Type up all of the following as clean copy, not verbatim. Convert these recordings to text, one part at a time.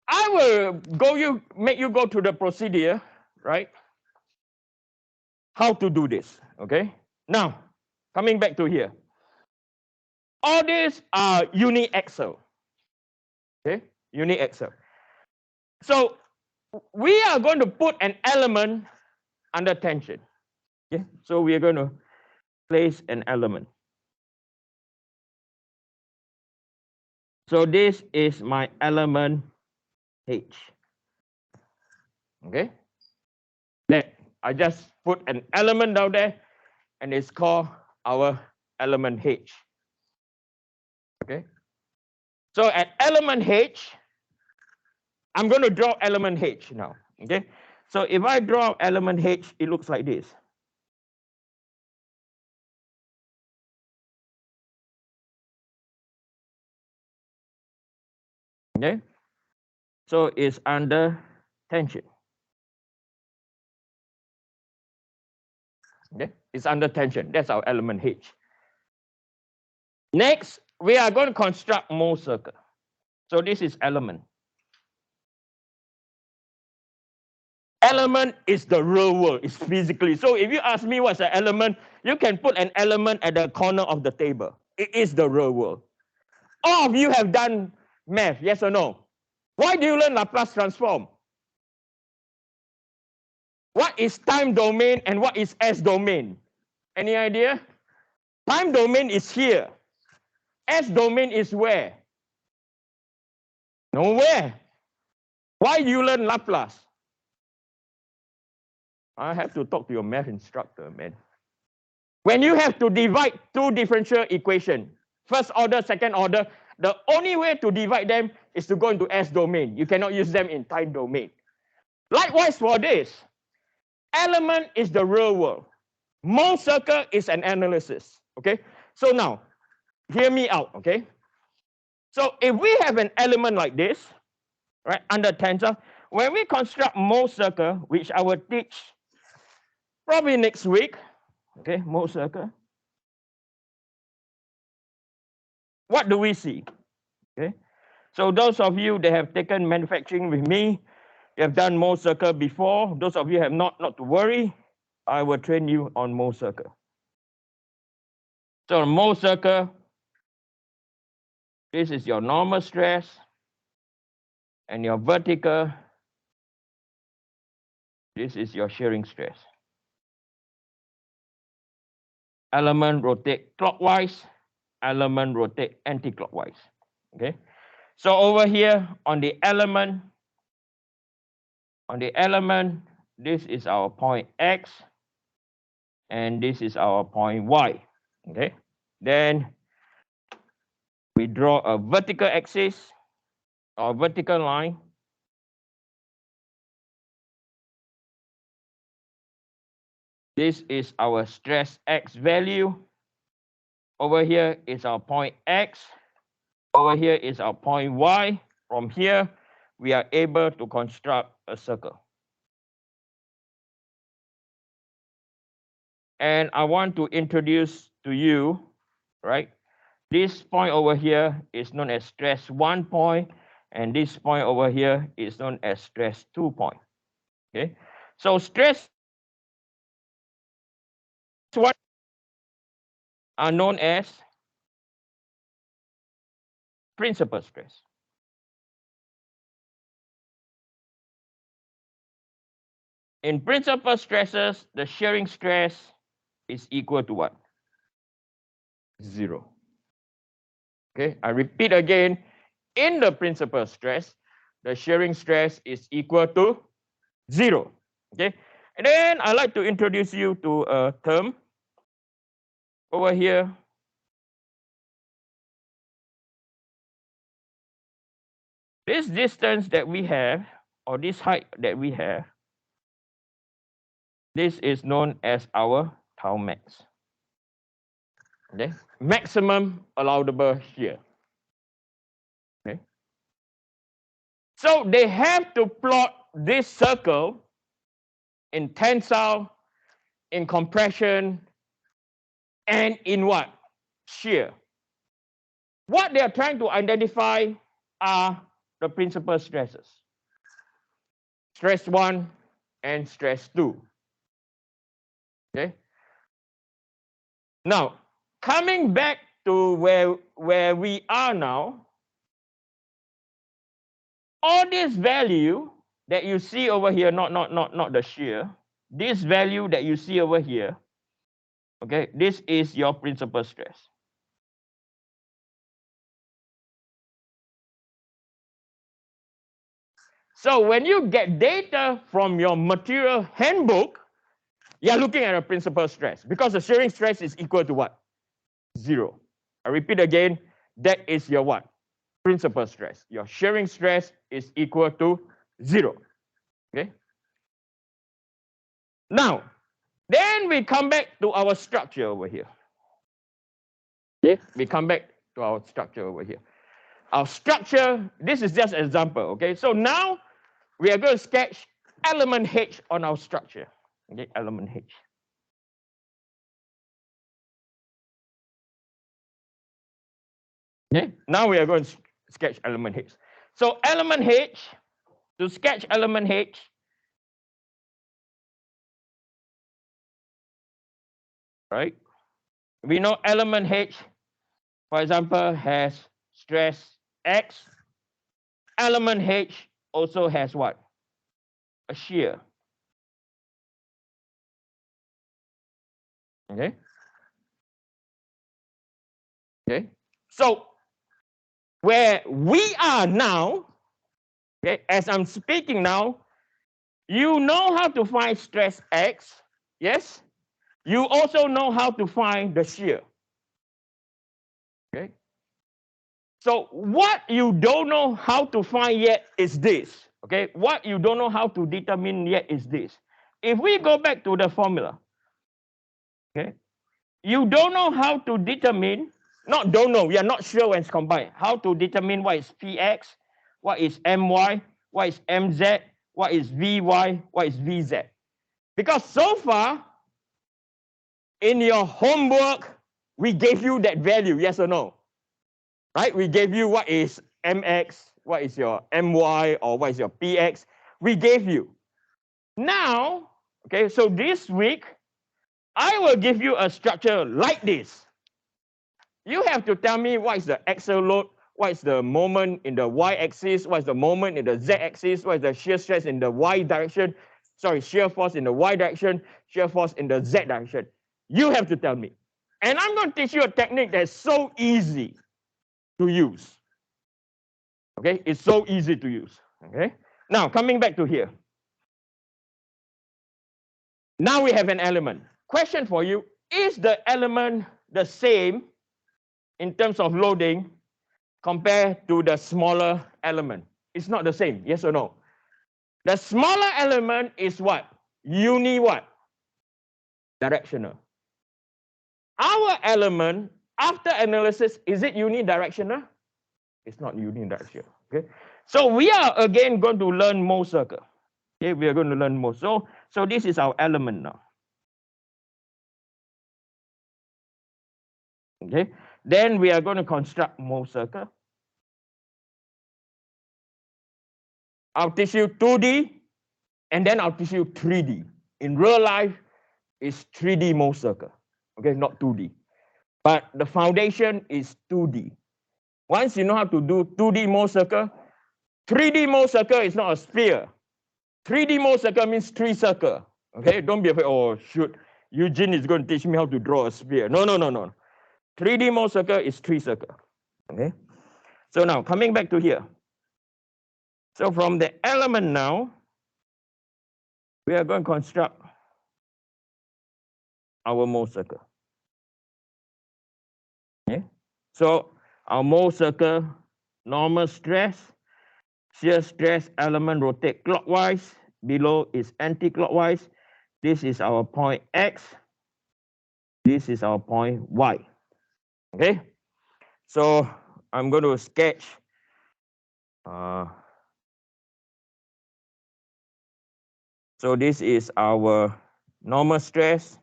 I will make you go to the procedure, right? How to do this, okay? Now, coming back to here. All these are uniaxial, okay? Uniaxial. So we are going to put an element under tension, okay? So we are going to place an element. So this is my element H, okay? That I just put an element down there, and it's called our element H. Okay. So at element H, I'm going to draw element H now. Okay. So if I draw element H, it looks like this. Okay. So it's under tension. Okay. It's under tension. That's our element H. Next, we are going to construct Mohs circle. So this is element. Element is the real world. It's physically. So if you ask me what's an element, you can put an element at the corner of the table. It is the real world. All of you have done math, yes or no? Why do you learn Laplace transform? What is time domain and what is S domain? Any idea? Time domain is here. S domain is where? Nowhere. Why do you learn Laplace? I have to talk to your math instructor, man. When you have to divide two differential equations, first order, second order, the only way to divide them is to go into S domain. You cannot use them in time domain. Likewise for this, element is the real world. Mohr circle is an analysis, okay? So now, hear me out, okay? So if we have an element like this, right, under tensor, when we construct Mohr circle, which I will teach probably next week, okay, Mohr circle, what do we see? Okay, so those of you that have taken manufacturing with me, you have done Mohr circle before. Those of you have not to worry. I will train you on Mohr circle. So Mohr circle, this is your normal stress, and your vertical, this is your shearing stress. Element rotate clockwise, element rotate anti-clockwise. Okay. So over here on the element, this is our point X, and this is our point Y. Okay. Then we draw a vertical axis or vertical line. This is our stress X value. Over here is our point X. Over here is our point Y. From here, we are able to construct a circle. And I want to introduce to you, right? This point over here is known as stress 1 point, and this point over here is known as stress 2 point. Okay, so stress 1 are known as principal stress. In principal stresses, the shearing stress is equal to what? 0. Okay, I repeat again. In the principal stress, the shearing stress is equal to 0. Okay, and then I like to introduce you to a term over here. This distance that we have, or this height that we have, this is known as our tau max. Okay, maximum allowable shear. Okay, so they have to plot this circle in tensile, in compression, and in what? Shear. What they are trying to identify are the principal stresses. Stress 1 and stress 2. Okay. Now, coming back to where we are now, all this value that you see over here, not the shear, this value that you see over here, okay, this is your principal stress. So when you get data from your material handbook, you're looking at a principal stress because the shearing stress is equal to what? 0. I repeat again, that is your what? Principal stress. Your shearing stress is equal to 0. Okay. Now, then we come back to our structure over here. Okay, we come back to our structure over here. Our structure, this is just an example. Okay, so now we are going to sketch element H on our structure. Okay, element H. Okay, now we are going to sketch element H. So element H, to sketch element H, right? We know element H, for example, has stress X. Element H also has what? A shear. Okay. Okay. So where we are now, okay, as I'm speaking now, you know how to find stress X, yes? You also know how to find the shear. Okay. So what you don't know how to find yet is this. Okay. What you don't know how to determine yet is this. If we go back to the formula, okay, you don't know how to determine, not don't know, we are not sure when it's combined, how to determine what is Px, what is My, what is Mz, what is Vy, what is Vz. Because so far, in your homework, we gave you that value, yes or no? Right? We gave you what is Mx, what is your My, or what is your Px. We gave you. Now, okay, so this week, I will give you a structure like this. You have to tell me what is the axial load, what is the moment in the y-axis, what is the moment in the z-axis, what is the shear stress in the y direction, sorry, shear force in the y direction, shear force in the z direction. You have to tell me. And I'm going to teach you a technique that's so easy to use. Okay, it's so easy to use. Okay, now coming back to here. Now we have an element. Question for you, is the element the same in terms of loading compared to the smaller element? It's not the same, yes or no? The smaller element is what? What? Directional. Our element, after analysis, is it unidirectional? It's not unidirectional. Okay. So we are again going to learn Mohs circle. Okay, we are going to learn Mohs. So this is our element now. Okay. Then we are going to construct Mohs circle. I'll teach you 2D, and then I'll teach you 3D. In real life, it's 3D Mohs circle. Okay, not 2D. But the foundation is 2D. Once you know how to do 2D Mohs circle, 3D Mohs circle is not a sphere. 3D Mohs circle means 3 circle. Okay, don't be afraid, oh shoot, Eugene is going to teach me how to draw a sphere. No. 3D Mohs circle is 3 circle. Okay, so now coming back to here. So from the element now, we are going to construct our Mohs circle. Okay, so our Mohs circle, normal stress, shear stress element rotate clockwise, below is anti-clockwise. This is our point X, this is our point Y. Okay, so I'm going to sketch so this is our normal stress.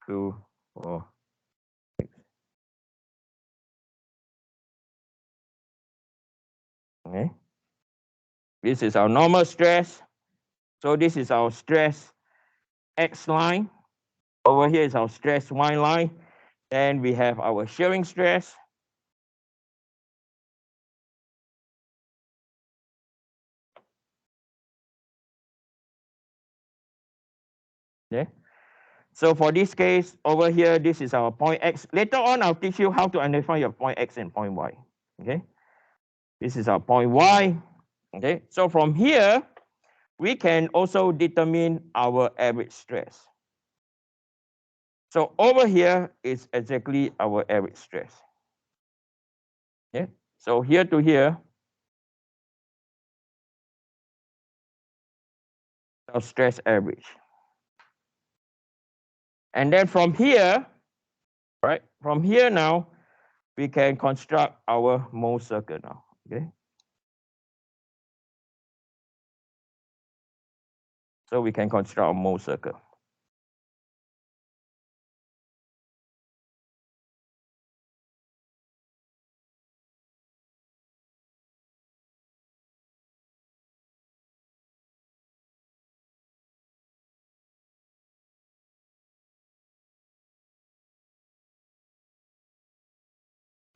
2, 4, 6. Okay. This is our normal stress. So this is our stress X line. Over here is our stress Y line. Then we have our shearing stress. Okay. So for this case, over here, this is our point X. Later on, I'll teach you how to identify your point X and point Y. Okay. This is our point Y. Okay. So from here, we can also determine our average stress. So over here is exactly our average stress. Okay. So here to here, our stress average. And then from here, right? From here now, we can construct our Mohs circle now. Okay. So we can construct a Mohs circle.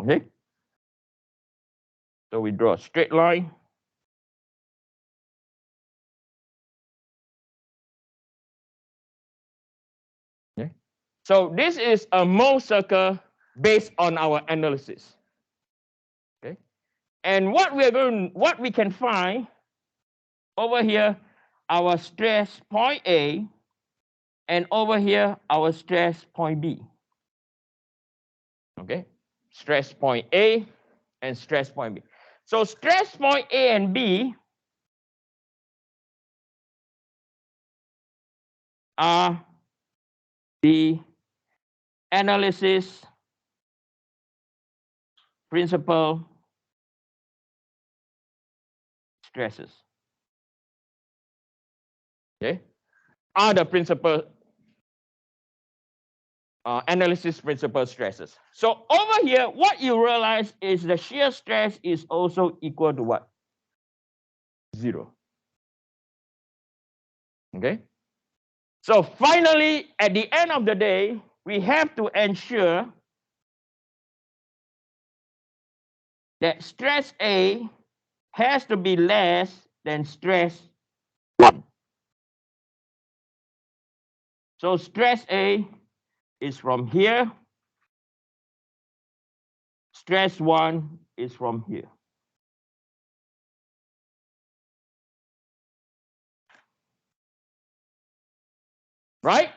Okay. So we draw a straight line. Okay. So this is a Mohs circle based on our analysis. Okay. And what we can find over here, our stress point A, and over here our stress point B. Okay. Stress point A and stress point B. So stress point A and B are the analysis principal stresses. Okay. Are the principal analysis principal stresses. So over here, what you realize is the shear stress is also equal to what? 0. Okay. So finally, at the end of the day, we have to ensure that stress A has to be less than stress 1. So stress A is from here. Stress 1 is from here. Right?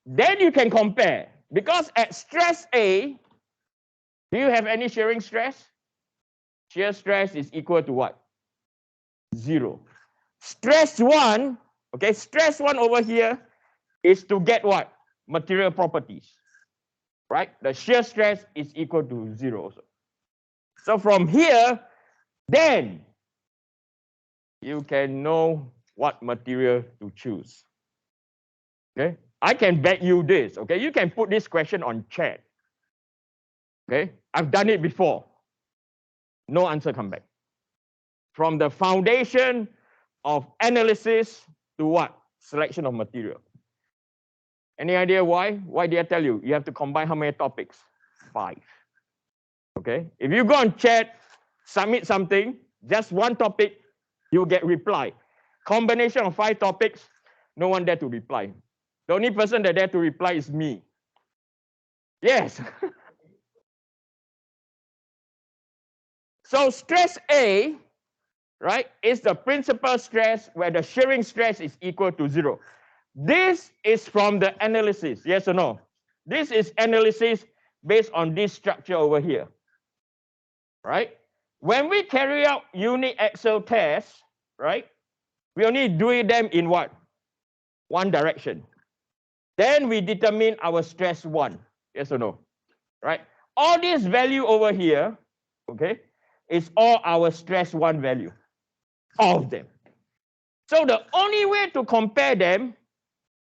Then you can compare. Because at stress A, do you have any shearing stress? Shear stress is equal to what? 0. Stress 1, okay, stress 1 over here is to get what? Material properties. Right? The shear stress is equal to 0 also. So from here, then you can know what material to choose. Okay? I can bet you this. Okay? You can put this question on chat. Okay? I've done it before. No answer come back. From the foundation of analysis to what? Selection of material. Any idea why? Why did I tell you? You have to combine how many topics? 5. Okay? If you go on chat, submit something, just one topic, you get reply. Combination of 5 topics, no one dare to reply. The only person that dare to reply is me. Yes. So stress A, right, is the principal stress where the shearing stress is equal to 0. This is from the analysis, yes or no? This is analysis based on this structure over here, right? When we carry out unit axle tests, right, we only do them in what? One direction. Then we determine our stress 1, yes or no? Right? All this value over here, okay, is all our stress 1 value. All of them. So the only way to compare them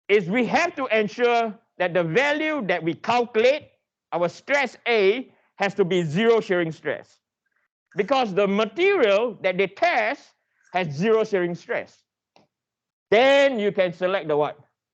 is we have to ensure that the value that we calculate, our stress A, has to be zero shearing stress. Because the material that they test has zero shearing stress. Then you can select the what?